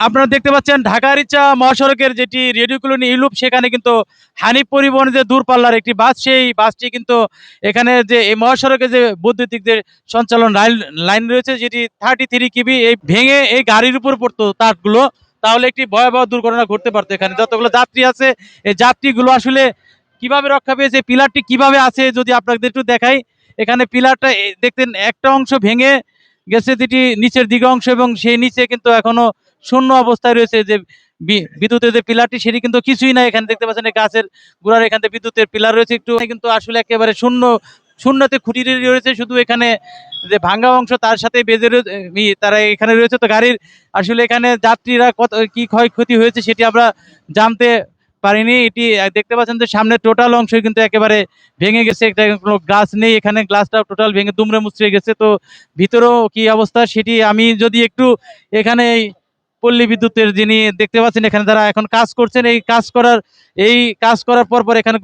আপনারা দেখতে পাচ্ছেন ঢাকা রিচা মহাসড়কের যেটি রেডিও কলোনি ইউলুপ, সেখানে কিন্তু হানিফ পরিবহনের যে দূরপাল্লার একটি বাস, সেই বাসটি কিন্তু এখানে যে এই মহাসড়কে যে বৈদ্যুতিক যে সঞ্চালন লাইন লাইন রয়েছে, যেটি 33 কেবি, এই ভেঙে এই গাড়ির উপর পড়তো তারগুলো, তাহলে একটি ভয়াবহ দুর্ঘটনা ঘটতে পারতো। এখানে যতগুলো যাত্রী আছে, এই যাত্রীগুলো আসলে কিভাবে রক্ষা পেয়েছে, পিলারটি কিভাবে আছে যদি আপনাদের একটু দেখাই। এখানে পিলারটা দেখতেন একটা অংশ ভেঙে গেছে, যেটি নিচের দিকে অংশ, এবং সেই নিচে কিন্তু এখনো শূন্য অবস্থায় রয়েছে। যে বিদ্যুতের যে পিলারটি, সেটি কিন্তু কিছুই নাই। এখানে দেখতে পাচ্ছেন এই গাছের গোড়ার এখান থেকে বিদ্যুতের পিলার রয়েছে একটু, কিন্তু আসলে একেবারে শূন্য, শূন্যতে খুঁটি রয়েছে শুধু। এখানে যে ভাঙ্গা অংশ তার সাথে বেঁধে রয়েছে, তারা এখানে রয়েছে। তো গাড়ির আসলে এখানে যাত্রীরা কত কি ক্ষয়ক্ষতি হয়েছে সেটি আমরা জানতে পারিনি। এটি দেখতে পাচ্ছেন যে সামনে টোটাল অংশ কিন্তু একেবারে ভেঙে গেছে, একটা কোনো গ্লাস নেই এখানে, গ্লাসটা টোটাল ভেঙে দুমড়ে মুচড়ে গেছে। তো ভিতরেও কি অবস্থা সেটি আমি যদি একটু এখানে পল্লী বিদ্যুতের যিনি দেখতে পাচ্ছেন এখানে যারা এখন কাজ করছেন, এই কাজ করার পর এখানে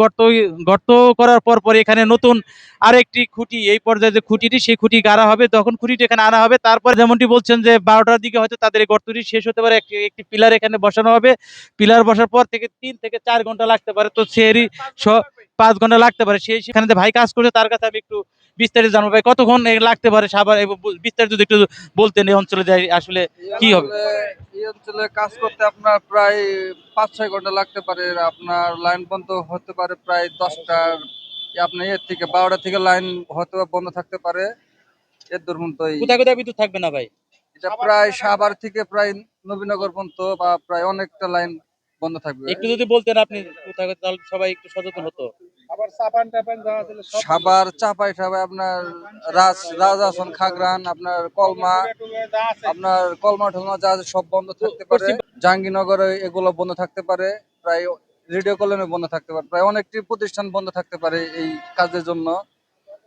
গর্ত করার পর এখানে নতুন আরেকটি খুঁটি, এই পর্যায়ে যে খুঁটিটি, সেই খুঁটি গাড়া হবে, তখন খুঁটিটি এখানে আনা হবে। তারপর যেমনটি বলছেন যে 12টার দিকে হয়তো তাদের এই গর্তটি শেষ হতে পারে, একটি একটি পিলার এখানে বসানো হবে। পিলার বসার পর থেকে 3 থেকে 4 ঘন্টা লাগতে পারে। তো সেরই 5 ঘন্টা লাগতে পারে। সেখানে যে ভাই কাজ করছে তার কাছে আমি একটু বিস্তারিত জানবো। ভাই, কতক্ষণ লাগতে পারে সাভার, এবং বিস্তারিত যদি একটু বলতেন এই অঞ্চলে যাই আসলে কি হবে। এই অঞ্চলে কাজ করতে আপনার প্রায় 5-6 ঘন্টা লাগতে পারে। আপনার লাইন বন্ধ হতে পারে প্রায় 10টার, আপনার এর থেকে 12টা থেকে লাইন হয়তো বা বন্ধ থাকতে পারে। এর দূর পর্যন্ত কোথায় কোথায় বিদ্যুৎ থাকবে না ভাই? এটা প্রায় সাভার থেকে প্রায় নবীনগর পর্যন্ত বা প্রায় অনেকটা লাইন বন্ধ থাকবে। একটু যদি বলতেন আপনি কোথায় কোথায়, তাহলে সবাই একটু সচেতন হতো। সাভার চাপাই সাভার আপনার রাজাসন খাগড়ান, আপনার কলমা, আপনার কলমা টলমা যা আছে সব বন্ধ থাকতে পারে। জাহাঙ্গীরনগরে এগুলো বন্ধ থাকতে পারে, প্রায় রেডিও কলোনি বন্ধ থাকতে পারে, প্রায় অনেকটি প্রতিষ্ঠান বন্ধ থাকতে পারে এই কাজের জন্য।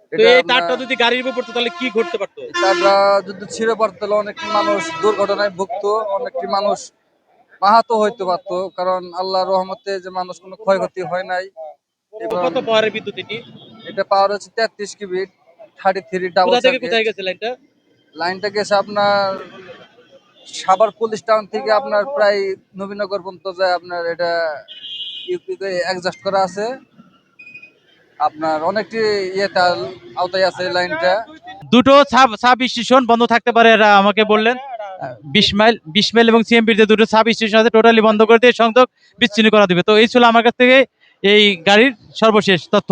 তো এটা এই আপনার তারটা যদি গাড়ির উপর পড়তো তাহলে কি ঘটতে পারতো? তারা যদি ছিঁড়ে পড়তো তাহলে অনেকটি মানুষ দুর্ঘটনায় ভুগতো, অনেকটি মানুষ আহত হইতে পারতো। কারণ আল্লাহর রহমতে যে মানুষ কোনো ক্ষয়ক্ষতি হয় নাই। এবং কত পাওয়ারের বিদ্যুৎ এটি? এটা পাওয়ার হচ্ছে 33 কেবি, 33 ডাবল কোথা থেকে সার্কিট। কোথায় গেছে লাইনটা? লাইনটা গেছে আপনার সাভার পুলিশ টাউন থেকে আপনার প্রায় নবীনগর পর্যন্ত যায়। আপনার এটা ইউপিতে অ্যাডজাস্ট করা আছে, আপনার অনেকটি ইয়েটা আওতায় আছে লাইনটা। দুটো সাব স্টেশন বন্ধ থাকতে পারে এরা আমাকে বললেন। 20 মাইল এবং সিএমপির যে দুটো সাব স্টেশন আছে টোটালি বন্ধ করে দিয়ে সংযোগ বিচ্ছিন্ন করা দিবে। তো এই ছিল আমার কাছ থেকে এই গাড়ির সর্বশেষ তথ্য।